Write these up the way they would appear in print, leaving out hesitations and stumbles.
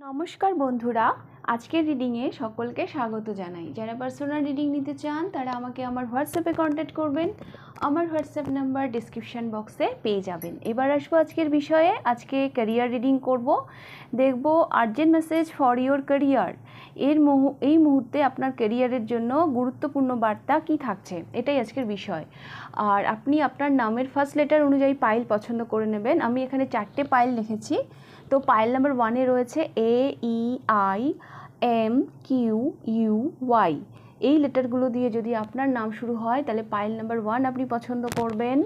নমস্কার বন্ধুরা, আজকের রিডিংয়ে সকলকে স্বাগত জানাই। যারা পার্সোনাল রিডিং নিতে চান তারা আমাকে আমার হোয়াটসঅ্যাপে কন্ট্যাক্ট করবেন। আমার হোয়াটসঅ্যাপ নাম্বার ডিসক্রিপশান বক্সে পেয়ে যাবেন। এবার আসবো আজকের বিষয়ে। আজকে ক্যারিয়ার রিডিং করব। দেখব urgent message for your career. এই মুহূর্তে আপনার ক্যারিয়ারের জন্য গুরুত্বপূর্ণ বার্তা কি থাকছে, এটাই আজকের বিষয়। আর আপনি আপনার নামের ফার্স্ট লেটার অনুযায়ী পাইল পছন্দ করে নেবেন। আমি এখানে 4টে পাইল লিখেছি। তো পাইল নাম্বার 1-এ রয়েছে AEIMQUY। এই লেটারগুলো দিয়ে যদি আপনার নাম শুরু হয় তাহলে পাইল নাম্বার 1 আপনি পছন্দ করবেন।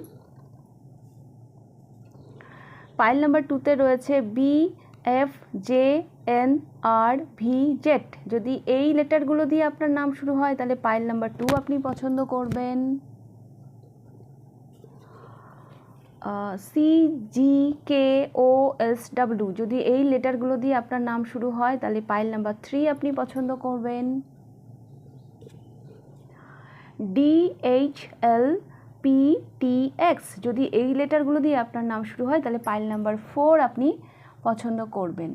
পাইল নাম্বার 2-তে রয়েছে BFJNRVZ। যদি এই লেটারগুলো দিয়ে আপনার নাম শুরু হয় তাহলে পাইল নাম্বার 2 আপনি পছন্দ করবেন। CGKOSW, যদি এই লেটারগুলো দিয়ে আপনার নাম শুরু হয় তাহলে পাইল নাম্বার 3 আপনি পছন্দ করবেন। DHLPTX, যদি এই লেটারগুলো দিয়ে আপনার নাম শুরু হয় তাহলে পাইল নাম্বার 4 আপনি পছন্দ করবেন।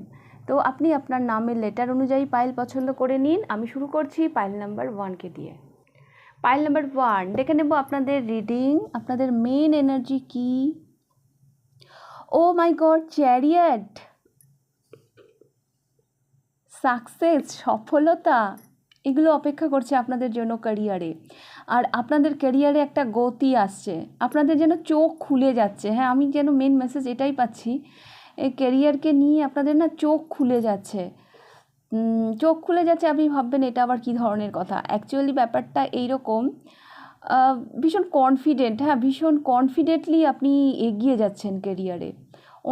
তো আপনি আপনার নামের লেটার অনুযায়ী পাইল পছন্দ করে নিন। আমি শুরু করছি পাইল নাম্বার 1-কে দিয়ে। পাইল নাম্বার 1 দেখে নেব আপনাদের রিডিং, আপনাদের মেন এনার্জি কি। ও মাই গড, চ্যারিয়ট, সাকসেস, সফলতা, এগুলো অপেক্ষা করছে আপনাদের জন্য ক্যারিয়ারে। আর আপনাদের ক্যারিয়ারে একটা গতি আসছে, আপনাদের যেন চোখ খুলে যাচ্ছে। হ্যাঁ, আমি যেন মেন মেসেজ এটাই পাচ্ছি, এই ক্যারিয়ারকে নিয়ে আপনাদের না চোখ খুলে যাচ্ছে। চোখ খুলে যাচ্ছে, আপনি ভাববেন এটা আবার কী ধরনের কথা। অ্যাকচুয়ালি ব্যাপারটা এইরকম, ভীষণ কনফিডেন্ট, হ্যাঁ ভীষণ কনফিডেন্টলি আপনি এগিয়ে যাচ্ছেন ক্যারিয়ারে।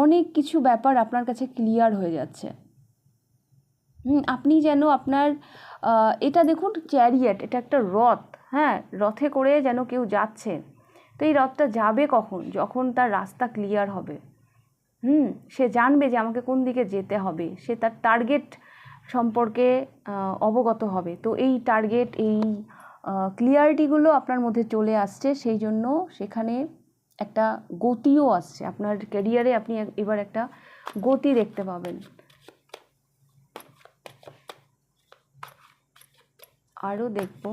অনেক কিছু ব্যাপার আপনার কাছে ক্লিয়ার হয়ে যাচ্ছে। আপনি যেন আপনার এটা দেখুন, চ্যারিয়ট, এটা একটা রথ, হ্যাঁ রথে করে যেন কেউ যাচ্ছে। তো এই রথটা যাবে কখন? যখন তার রাস্তা ক্লিয়ার হবে। সে জানবে যে আমাকে কোন দিকে যেতে হবে, সে তার টার্গেট সম্পর্কে অবগত হবে। তো এই টার্গেট, এই ক্লিয়ারিটিগুলো আপনার মধ্যে চলে আসছে, সেই জন্য সেখানে একটা গতিও আসছে আপনার ক্যারিয়ারে। আপনি এবার একটা গতি দেখতে পাবেন। আরও দেখব,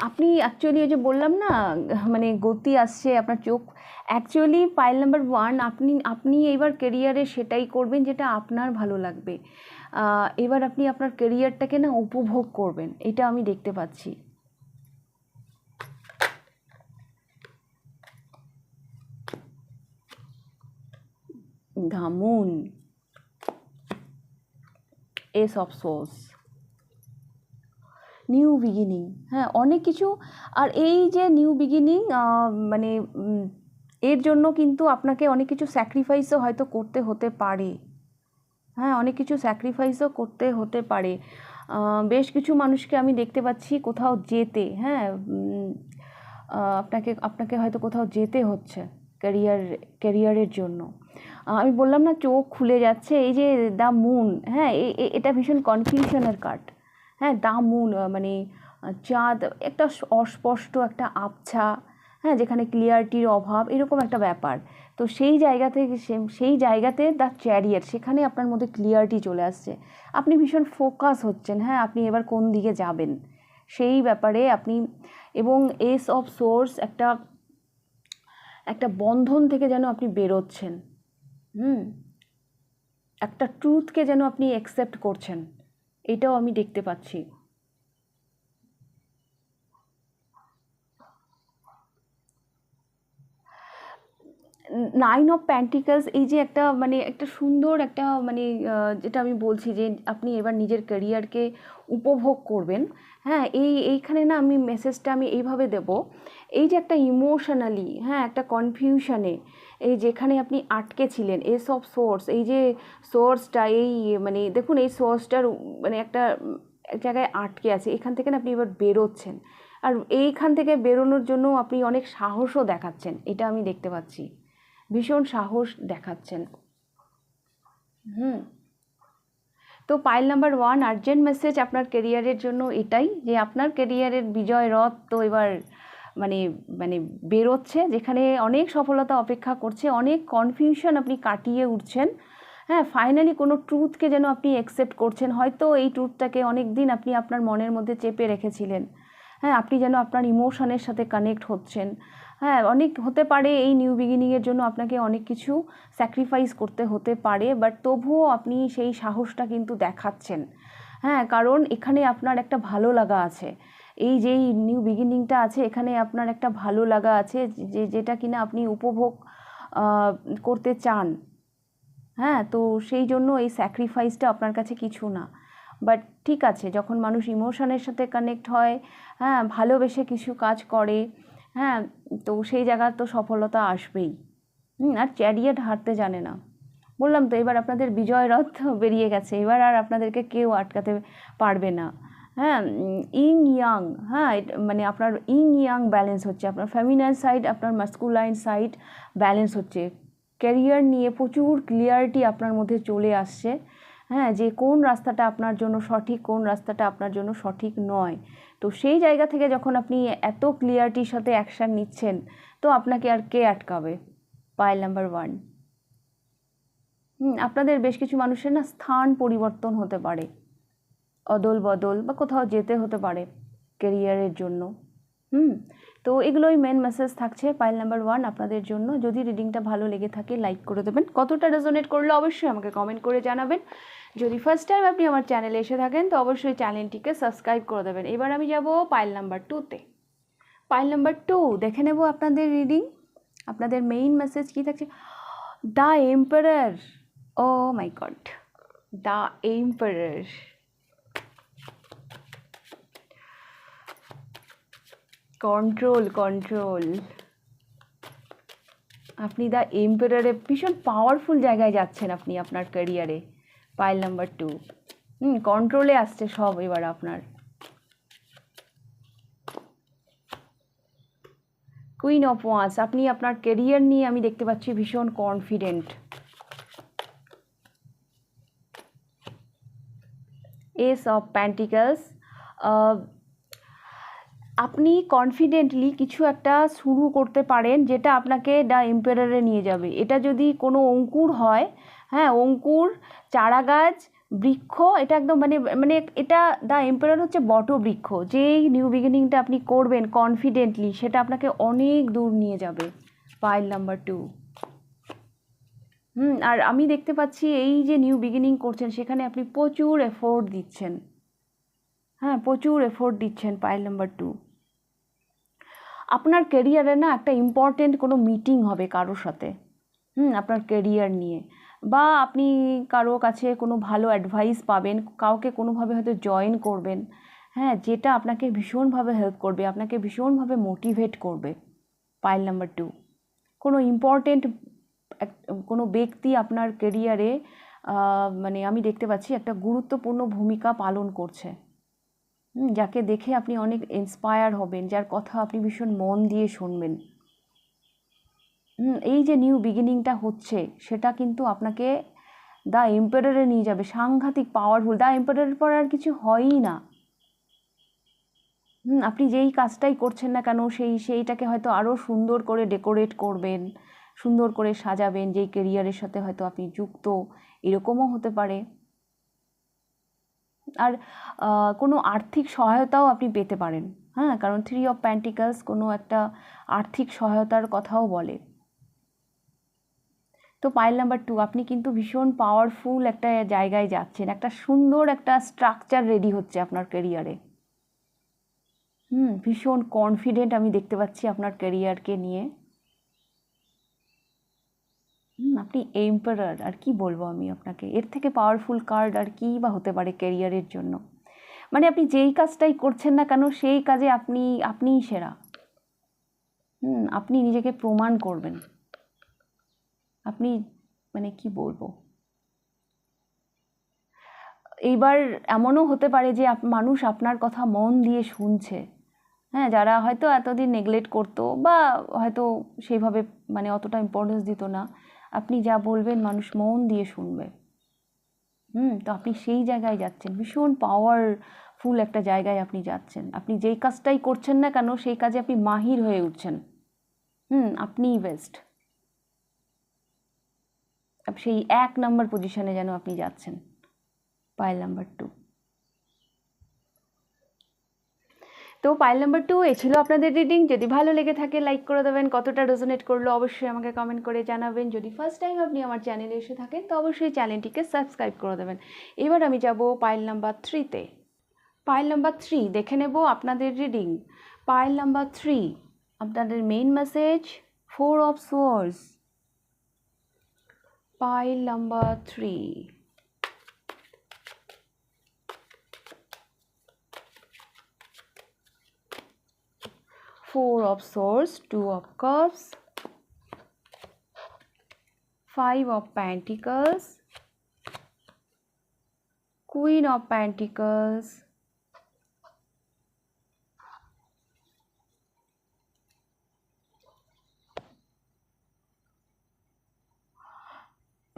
আপনি অ্যাকচুয়ালি ওই যে বললাম না, মানে গতি আসছে আপনার চোখ। অ্যাকচুয়ালি পাইল নাম্বার 1 আপনি এবার ক্যারিয়ারে সেটাই করবেন যেটা আপনার ভালো লাগবে। এবার আপনি আপনার ক্যারিয়ারটাকে না উপভোগ করবেন, এটা আমি দেখতে পাচ্ছি। ঘামুন, as of source, new beginning, হ্যাঁ অনেক কিছু। আর এই যে নিউ বিগিনিং, মানে এর জন্য কিন্তু আপনাকে অনেক কিছু স্যাক্রিফাইসও হয়তো করতে হতে পারে। হ্যাঁ, অনেক কিছু স্যাক্রিফাইসও করতে হতে পারে। বেশ কিছু মানুষকে আমি দেখতে পাচ্ছি কোথাও যেতে, হ্যাঁ আপনাকে হয়তো কোথাও যেতে হচ্ছে ক্যারিয়ারের জন্য। আমি বললাম না চোখ খুলে যাচ্ছে, এই যে দ্য মুন, হ্যাঁ এটা ভীষণ কনফিউশনের কার্ড। হ্যাঁ, দ্য মুন মানে চাঁদ, একটা অস্পষ্ট একটা আবছা, হ্যাঁ যেখানে ক্লিয়ারিটির অভাব, এরকম একটা ব্যাপার। তো সেই জায়গাতে দ্য চ্যারিয়ট, সেখানে আপনার মধ্যে ক্লিয়ারিটি চলে আসছে। আপনি ভীষণ ফোকাস হচ্ছেন, হ্যাঁ আপনি এবার কোন দিকে যাবেন সেই ব্যাপারে আপনি। এবং এস অফ সোর্স, একটা বন্ধন থেকে যেন আপনি বেরোচ্ছেন। একটা ট্রুথকে যেন আপনি অ্যাকসেপ্ট করছেন, এটাও আমি দেখতে পাচ্ছি। নাইন অফ প্যান্টিকলস, এই যে একটা মানে একটা সুন্দর একটা মানে যেটা আমি বলছি যে আপনি এবার নিজের ক্যারিয়ারকে উপভোগ করবেন। হ্যাঁ, এইখানে না আমি মেসেজটা আমি এইভাবে দেব, এই যে একটা ইমোশনালি, হ্যাঁ একটা কনফিউশনে, এই যেখানে আপনি আটকে ছিলেন, এস অফ সোর্স, এই যে সোর্সটা, এই মানে দেখুন এই সোর্সটার মানে একটা এক জায়গায় আটকে আছে, এখান থেকে না আপনি এবার বেরোচ্ছেন। আর এইখান থেকে বেরোনোর জন্য আপনি অনেক সাহসও দেখাচ্ছেন, এটা আমি দেখতে পাচ্ছি। ভীষণ সাহস দেখাচ্ছেন। তো পাইল নাম্বার 1 আর্জেন্ট মেসেজ আপনার কেরিয়ারের জন্য এটাই যে আপনার কেরিয়ারের বিজয় রথ তো এবার মানে মানে বেরোচ্ছে, যেখানে অনেক সফলতা অপেক্ষা করছে, অনেক কনফিউশন আপনি কাটিয়ে উঠছেন। হ্যাঁ, ফাইনালি কোনো ট্রুথকে যেন আপনি অ্যাকসেপ্ট করছেন। হয়তো এই ট্রুথটাকে অনেক দিন আপনি আপনার মনের মধ্যে চেপে রেখেছিলেন। হ্যাঁ, আপনি যেন আপনার ইমোশনের সাথে কানেক্ট হচ্ছেন। হ্যাঁ, অনেক হতে পারে এই নিউ বিগিনিংয়ের জন্য আপনাকে অনেক কিছু স্যাক্রিফাইস করতে হতে পারে, বাট তবুও আপনি সেই সাহসটা কিন্তু দেখাচ্ছেন। হ্যাঁ, কারণ এখানে আপনার একটা ভালো লাগা আছে। এই যেই নিউ বিগিনিংটা আছে এখানে আপনার একটা ভালো লাগা আছে, যেটা কিনা আপনি উপভোগ করতে চান। হ্যাঁ, তো সেই জন্য এই স্যাক্রিফাইসটা আপনার কাছে কিছু না। বাট ঠিক আছে, যখন মানুষ ইমোশনের সাথে কানেক্ট হয়, হ্যাঁ, ভালোবেসে কিছু কাজ করে, হ্যাঁ, তো সেই জায়গার তো সফলতা আসবেই। আর চ্যারিয়ট হারতে জানে না। বললাম তো, এবার আপনাদের বিজয় রথ বেরিয়ে গেছে, এবার আর আপনাদেরকে কেউ আটকাতে পারবে না। হ্যাঁ, ইং ইয়াং, হ্যাঁ, মানে আপনার ইং ইয়াং ব্যালেন্স হচ্ছে, আপনার ফেমিনাইন সাইড আপনার মাস্কুলাইন সাইড ব্যালেন্স হচ্ছে। ক্যারিয়ার নিয়ে প্রচুর ক্লিয়ারিটি আপনার মধ্যে চলে আসছে। হ্যাঁ, যে কোন রাস্তাটা আপনার জন্য সঠিক, কোন রাস্তাটা আপনার জন্য সঠিক নয়। তো সেই জায়গা থেকে যখন আপনি এত ক্লিয়ারিটির সাথে অ্যাকশান নিচ্ছেন, তো আপনাকে আর কে আটকাবে? Pile number 1। আপনাদের বেশ কিছু মানুষের না স্থান পরিবর্তন হতে পারে, অদল বদল বা কোথাও যেতে হতে পারে কেরিয়ারের জন্য। তো এগুলোই মেন মেসেজ থাকছে পাইল নাম্বার 1 আপনাদের জন্য। যদি রিডিংটা ভালো লেগে থাকে লাইক করে দেবেন, কতটা রেজোনেট করলে অবশ্যই আমাকে কমেন্ট করে জানাবেন। যদি ফার্স্ট টাইম আপনি আমার চ্যানেলে এসে থাকেন তো অবশ্যই চ্যানেলটিকে সাবস্ক্রাইব করে দেবেন। এবার আমি যাব পাইল নাম্বার 2তে। পাইল নাম্বার 2 দেখে নেব আপনাদের রিডিং। আপনাদের মেইন মেসেজ কী থাকছে? The emperor. Oh my god, the emperor. Control control. আপনি দ্য এম্পারারে ভীষণ পাওয়ারফুল জায়গায় যাচ্ছেন আপনি আপনার ক্যারিয়ারে। পাইল নাম্বার 2 কন্ট্রোলে আসছে সব এবার আপনার। কুইন অফ ওয়ান্স, আপনি আপনার ক্যারিয়ার নিয়ে আমি দেখতে পাচ্ছি ভীষণ কনফিডেন্ট। এস অফ প্যান্টিকলস, আপনি কনফিডেন্টলি কিছু একটা শুরু করতে পারেন যেটা আপনাকে দ্য এম্পারারে নিয়ে যাবে। এটা যদি কোনো অঙ্কুর হয়, হ্যাঁ, অঙ্কুর, চারাগাছ, বৃক্ষ, এটা একদম মানে মানে এটা দ্য এম্পারার হচ্ছে বটবৃক্ষ। যেই নিউ বিগিনিংটা আপনি করবেন কনফিডেন্টলি, সেটা আপনাকে অনেক দূর নিয়ে যাবে। Pile number 2। আর আমি দেখতে পাচ্ছি এই যে নিউ বিগিনিং করছেন সেখানে আপনি প্রচুর এফোর্ট দিচ্ছেন। হ্যাঁ, প্রচুর এফোর্ট দিচ্ছেন। পাইল নাম্বার 2, আপনার কেরিয়ারে না একটা ইম্পর্টেন্ট কোনো মিটিং হবে কারোর সাথে, আপনার কেরিয়ার নিয়ে, বা আপনি কারো কাছে কোনো ভালো অ্যাডভাইস পাবেন, কাউকে কোনোভাবে হয়তো জয়েন করবেন, হ্যাঁ, যেটা আপনাকে ভীষণভাবে হেল্প করবে, আপনাকে ভীষণভাবে মোটিভেট করবে। পাইল নাম্বার 2, কোনো ইম্পর্টেন্ট কোনো ব্যক্তি আপনার কেরিয়ারে মানে আমি দেখতে পাচ্ছি একটা গুরুত্বপূর্ণ ভূমিকা পালন করছে, যাকে দেখে আপনি অনেক ইন্সপায়ার হবেন, যার কথা আপনি ভীষণ মন দিয়ে শুনবেন। এই যে নিউ বিগিনিংটা হচ্ছে সেটা কিন্তু আপনাকে দ্য এম্পারারে নিয়ে যাবে, সাংঘাতিক পাওয়ারফুল। দ্য এম্পারারের পর আর কিছু হয়ই না। আপনি যেই কাজটাই করছেন না কেন সেইটাকে হয়তো আরও সুন্দর করে ডেকোরেট করবেন, সুন্দর করে সাজাবেন, যেই কেরিয়ারের সাথে হয়তো আপনি যুক্ত, এরকমও হতে পারে। আর কোনো আর্থিক সহায়তাও আপনি পেতে পারেন, হ্যাঁ, কারণ 3 অফ প্যান্টিকলস কোনো একটা আর্থিক সহায়তার কথাও বলে। তো পাইল নাম্বার 2, আপনি কিন্তু ভীষণ পাওয়ারফুল একটা জায়গায় যাচ্ছেন, একটা সুন্দর একটা স্ট্রাকচার রেডি হচ্ছে আপনার ক্যারিয়ারে। ভীষণ কনফিডেন্ট আমি দেখতে পাচ্ছি আপনার ক্যারিয়ারকে নিয়ে। আপনি এম্পারার, আর কি বলবো আমি আপনাকে, এর থেকে পাওয়ারফুল কার্ড আর কী বা হতে পারে ক্যারিয়ারের জন্য। মানে আপনি যেই কাজটাই করছেন না কেন সেই কাজে আপনিই সেরা। আপনি নিজেকে প্রমাণ করবেন। আপনি মানে কি বলবো, এইবার এমনও হতে পারে যে মানুষ আপনার কথা মন দিয়ে শুনছে। হ্যাঁ, যারা হয়তো এতদিন নেগলেক্ট করতো বা হয়তো সেইভাবে মানে অতটা ইম্পর্টেন্স দিত না, আপনি যা বলবেন মানুষ মন দিয়ে শুনবে। তো আপনি সেই জায়গায় যাচ্ছেন, ভীষণ পাওয়ারফুল একটা জায়গায় আপনি যাচ্ছেন। আপনি যেই কাজটাই করছেন না কেন সেই কাজে আপনি মাহির হয়ে উঠছেন। আপনিই বেস্ট। সেই 1 নাম্বার পজিশনে যেন আপনি যাচ্ছেন। Pile number 2। তো পাইল নাম্বার 2 এ ছিল আপনাদের রিডিং। যদি ভালো লেগে থাকে লাইক করে দেবেন, কতটা রেজোনেট করলো অবশ্যই আমাকে কমেন্ট করে জানাবেন। যদি ফার্স্ট টাইম আপনি আমার চ্যানেলে এসে থাকেন তো অবশ্যই চ্যানেলটিকে সাবস্ক্রাইব করে দেবেন। এবার আমি যাব পাইল নাম্বার 3-তে। পাইল নাম্বার 3 দেখে নেব আপনাদের রিডিং। পাইল নাম্বার 3 আপনাদের main message 4 of swords. Pile number 3 4 of swords, 2 of cups, 5 of pentacles, Queen of pentacles,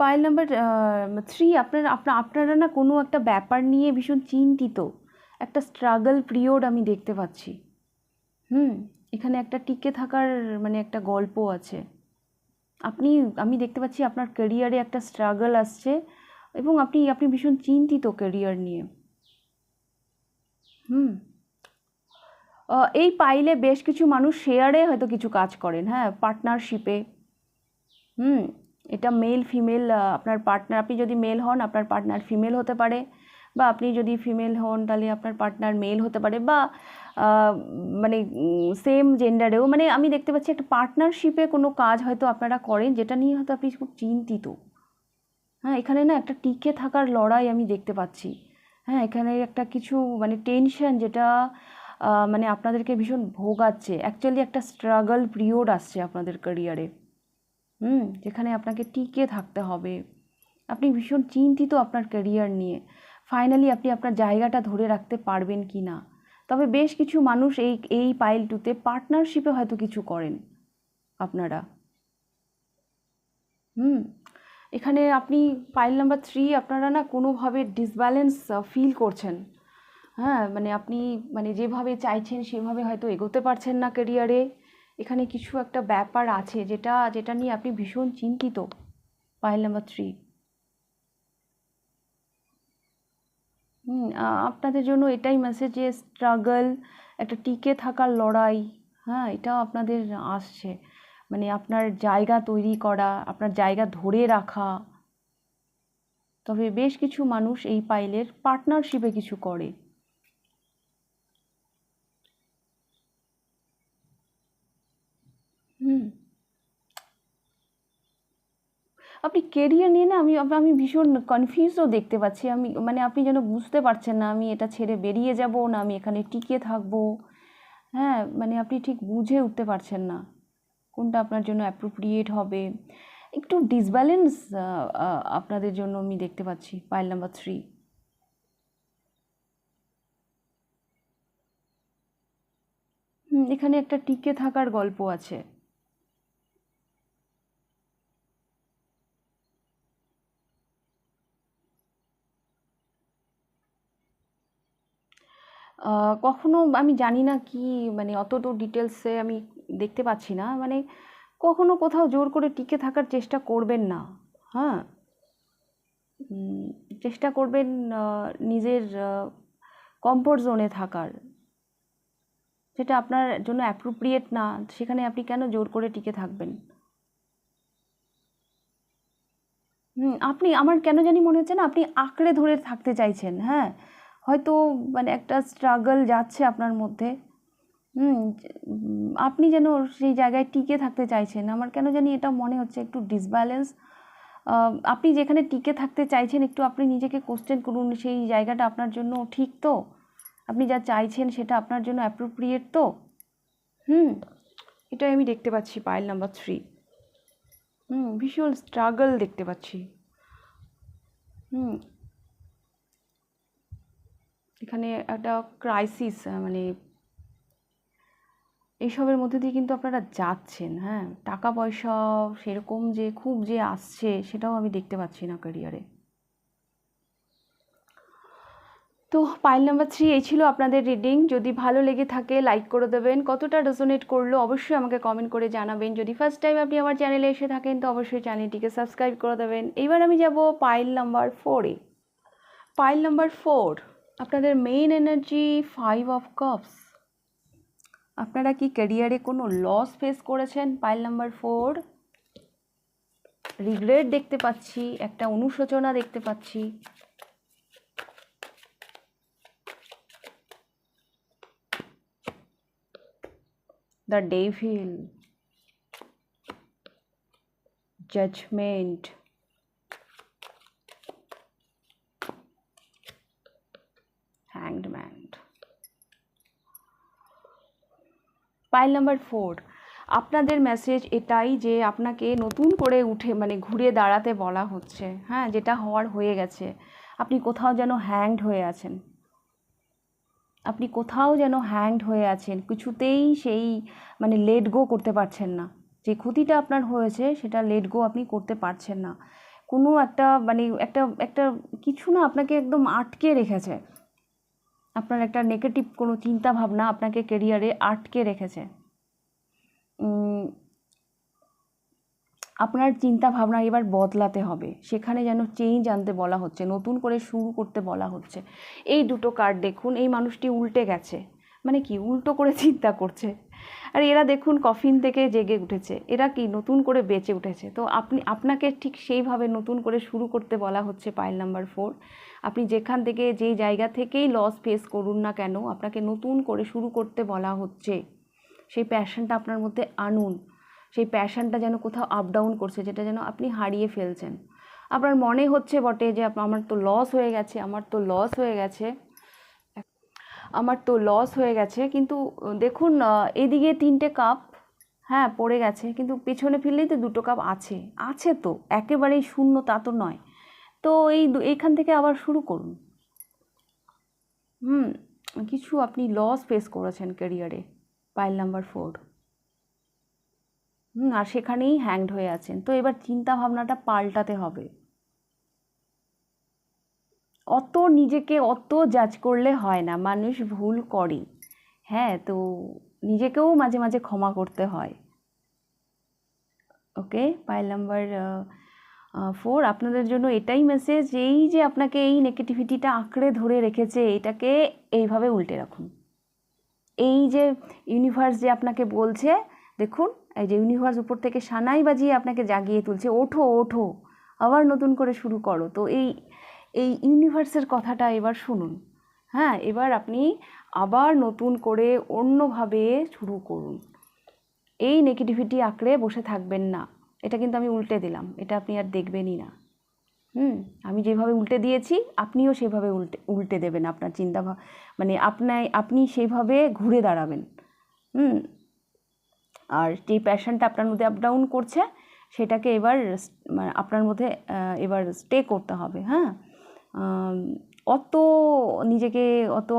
pile number 3 আপনারা না কোনো একটা ব্যাপার নিয়ে ভীষণ চিন্তিত, একটা স্ট্রাগল পিরিয়ড আমি দেখতে পাচ্ছি। এখানে একটা টিকে থাকার মানে একটা গল্প আছে। আমি দেখতে পাচ্ছি আপনার ক্যারিয়ারে একটা স্ট্রাগল আসছে এবং আপনি ভীষণ চিন্তিত ক্যারিয়ার নিয়ে। এই পাইলে বেশ কিছু মানুষ শেয়ারে হয়তো কিছু কাজ করেন, হ্যাঁ, পার্টনারশিপে। এটা মেল ফিমেল আপনার পার্টনার, আপনি যদি মেল হন আপনার পার্টনার ফিমেল হতে পারে, বা আপনি যদি ফিমেল হন তাহলে আপনার পার্টনার মেল হতে পারে, বা মানে সেম জেন্ডারেও, মানে আমি দেখতে পাচ্ছি একটা পার্টনারশিপে কোনো কাজ হয়তো আপনারা করেন যেটা নিয়ে হয়তো আপনি খুব চিন্তিত। হ্যাঁ, এখানে না একটা টিকে থাকার লড়াই আমি দেখতে পাচ্ছি। হ্যাঁ, এখানে একটা কিছু মানে টেনশন যেটা মানে আপনাদেরকে ভীষণ ভোগাচ্ছে। অ্যাকচুয়ালি একটা স্ট্রাগল পিরিয়ড আসছে আপনাদের ক্যারিয়ারে, যেখানে আপনাকে টিকে থাকতে হবে। আপনি ভীষণ চিন্তিত আপনার ক্যারিয়ার নিয়ে। ফাইনালি আপনি আপনার জায়গাটা ধরে রাখতে পারবেন কি না। তবে বেশ কিছু মানুষ এই পাইল 2-তে পার্টনারশিপে হয়তো কিছু করেন আপনারা। এখানে আপনি পাইল নাম্বার 3 আপনারা না কোনোভাবে ডিসব্যালেন্স ফিল করছেন। হ্যাঁ, মানে আপনি মানে যেভাবে চাইছেন সেভাবে হয়তো এগোতে পারছেন না ক্যারিয়ারে। এখানে কিছু একটা ব্যাপার আছে যেটা নিয়ে আপনি ভীষণ চিন্তিত। পাইল নাম্বার 3 আপনাদের জন্য এটাই মেসেজ যে স্ট্রাগল, একটা টিকে থাকার লড়াই, হ্যাঁ, এটাও আপনাদের আসছে। মানে আপনার জায়গা তৈরি করা, আপনার জায়গা ধরে রাখা। তবে বেশ কিছু মানুষ এই পাইলের পার্টনারশিপে কিছু করে। আপনি কেরিয়ার নিয়ে না আমি ভীষণ কনফিউজও দেখতে পাচ্ছি। মানে আপনি যেন বুঝতে পারছেন না আমি এটা ছেড়ে বেরিয়ে যাব না আমি এখানে টিকে থাকবো। হ্যাঁ, মানে আপনি ঠিক বুঝে উঠতে পারছেন না কোনটা আপনার জন্য অ্যাপ্রোপ্রিয়েট হবে। একটু ডিসব্যালেন্স আপনাদের জন্য আমি দেখতে পাচ্ছি পাইল নাম্বার 3। এখানে একটা টিকে থাকার গল্প আছে। কখনো আমি জানি না কি, মানে অত তো ডিটেলসে আমি দেখতে পাচ্ছি না। মানে কখনো কোথাও জোর করে টিকে থাকার চেষ্টা করবেন না। হ্যাঁ, চেষ্টা করবেন নিজের কমফোর্ট জোনে থাকার। যেটা আপনার জন্য অ্যাপ্রোপ্রিয়েট না সেখানে আপনি কেন জোর করে টিকে থাকবেন। আপনি, আমার কেন জানি মনে হচ্ছে না আপনি আঁকড়ে ধরে থাকতে চাইছেন। হ্যাঁ, হয়তো মানে একটা স্ট্রাগল যাচ্ছে আপনার মধ্যে। আপনি যেন সেই জায়গায় টিকে থাকতে চাইছেন। আমার কেন জানি এটা মনে হচ্ছে একটু ডিসব্যালেন্স। আপনি যেখানে টিকে থাকতে চাইছেন একটু আপনি নিজেকে কোশ্চেন করুন, সেই জায়গাটা আপনার জন্য ঠিক তো? আপনি যা চাইছেন সেটা আপনার জন্য অ্যাপ্রোপ্রিয়েট তো? এটাই আমি দেখতে পাচ্ছি পাইল নাম্বার 3। ভীষণ স্ট্রাগল দেখতে পাচ্ছি। এখানে একটা ক্রাইসিস, মানে এইসবের মধ্যে দিয়ে কিন্তু আপনারা যাচ্ছেন। হ্যাঁ, টাকা পয়সা সেরকম যে খুব যে আসছে সেটাও আমি দেখতে পাচ্ছি না ক্যারিয়ারে। তো পাইল নাম্বার 3 এই ছিল আপনাদের রিডিং। যদি ভালো লেগে থাকে লাইক করে দেবেন, কতটা রেজোনেট করলো অবশ্যই আমাকে কমেন্ট করে জানাবেন। যদি ফার্স্ট টাইম আপনি আমার চ্যানেলে এসে থাকেন তো অবশ্যই চ্যানেলটিকে সাবস্ক্রাইব করে দেবেন। এইবার আমি যাব পাইল নাম্বার 4-এ। পাইল নাম্বার 4 আপনাদের মেইন এনার্জি 5 অফ কাপস। আপনারা কি ক্যারিয়ারে কোনো লস ফেস করেছেন? পাইল নাম্বার 4 রিগ্রেট দেখতে পাচ্ছি, একটা অনুশোচনা দেখতে পাচ্ছি। The Devil, Judgment, Hanged Man. Pile number 4 আপনাদের মেসেজ এটাই যে আপনাকে নতুন করে উঠে মানে ঘুরে দাঁড়াতে বলা হচ্ছে। হ্যাঁ, যেটা হওয়ার হয়ে গেছে। আপনি কোথাও যেন হ্যাংড হয়ে আছেন, আপনি কোথাও যেন হ্যাংড হয়ে আছেন, কিছুতেই সেই মানে লেট গো করতে পারছেন না। যে ক্ষতিটা আপনার হয়েছে সেটা লেট গো আপনি করতে পারছেন না। কোনো একটা মানে একটা একটা কিছু না আপনাকে একদম আটকে রেখেছে। আপনার একটা নেগেটিভ কোনো চিন্তা ভাবনা আপনাকে কেরিয়ারে আটকে রেখেছে। আপনার চিন্তা ভাবনা এবার বদলাতে হবে, সেখানে যেন চেঞ্জ আনতে বলা হচ্ছে, নতুন করে শুরু করতে বলা হচ্ছে। এই দুটো কার্ড দেখুন, এই মানুষটি উল্টে গেছে, মানে কি উল্টো করে চিন্তা করছে। আর এরা দেখুন কফিন থেকে জেগে উঠেছে, এরা কি নতুন করে বেঁচে উঠেছে। তো আপনাকে ঠিক সেইভাবে নতুন করে শুরু করতে বলা হচ্ছে পাইল নাম্বার 4। আপনি যেখান থেকে যেই জায়গা থেকেই লস ফেস করুন না কেন, আপনাকে নতুন করে শুরু করতে বলা হচ্ছে। সেই প্যাশনটা আপনার মধ্যে আনুন, সেই প্যাশনটা যেন কোথাও আপ ডাউন করছে, যেটা যেন আপনি হারিয়ে ফেলছেন। আপনার মনে হচ্ছে বটে যে আমার তো লস হয়ে গেছে, আমার তো লস হয়ে গেছে, আমার তো লস হয়ে গেছে। কিন্তু দেখুন এদিকে 3টে কাপ হ্যাঁ পড়ে গেছে, কিন্তু পেছনে ফিরলেই তো 2টো কাপ আছে, আছে তো, একেবারেই শূন্য তা তো নয়। তো এইখান থেকে আবার শুরু করুন। কিছু আপনি লস ফেস করেছেন ক্যারিয়ারে, পাইল নাম্বার 4। আর সেখানেই হ্যাংড হয়ে আছেন। তো এবার চিন্তা ভাবনাটা পাল্টাতে হবে। নিজেকে অত জাজ করলে হয় না, মানুষ ভুল করে। হ্যাঁ, তো নিজেকেও মাঝে মাঝে ক্ষমা করতে হয়। ওকে, পাইল নাম্বার 4 আপনাদের জন্য এটাই মেসেজ, এই যে আপনাকে এই নেগেটিভিটিটা আঁকড়ে ধরে রেখেছে, এটাকে এইভাবে উল্টে রাখুন। এই যে ইউনিভার্স যে আপনাকে বলছে, দেখুন এই যে ইউনিভার্স উপর থেকে সানাই বাজিয়ে আপনাকে জাগিয়ে তুলছে, ওঠো ওঠো, আবার নতুন করে শুরু করো। তো এই ইউনিভার্সের কথাটা এবার শুনুন। হ্যাঁ, এবার আপনি আবার নতুন করে অন্যভাবে শুরু করুন। এই নেগেটিভিটি আঁকড়ে বসে থাকবেন না। এটা কিন্তু আমি উল্টে দিলাম, এটা আপনি আর দেখবেনই না। আমি যেভাবে উল্টে দিয়েছি আপনিও সেভাবে উল্টে দেবেন। আপনার চিন্তা মানে আপনি সেইভাবে ঘুরে দাঁড়াবেন। আর যে প্যাশনটা আপনার মধ্যে আপ ডাউন করছে সেটাকে এবার মানে আপনার মধ্যে এবার স্টে করতে হবে। হ্যাঁ, অত নিজেকে অত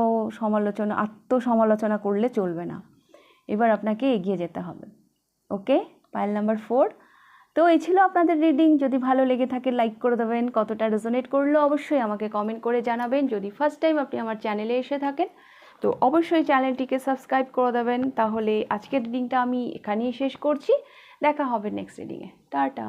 আত্মসমালোচনা করলে চলবে না। এবার আপনাকে এগিয়ে যেতে হবে। ওকে, পাইল নাম্বার 4। তো এই ছিল আপনাদের রিডিং। যদি ভালো লেগে থাকে লাইক করে দেবেন, কতটা রেজোনেট করলো অবশ্যই আমাকে কমেন্ট করে জানাবেন। যদি ফার্স্ট টাইম আপনি আমার চ্যানেলে এসে থাকেন তো অবশ্যই চ্যানেলটিকে সাবস্ক্রাইব করে দেবেন। তাহলে আজকের রিডিংটা আমি এখানেই শেষ করছি, দেখা হবে নেক্সট রিডিংয়ে। টাটা।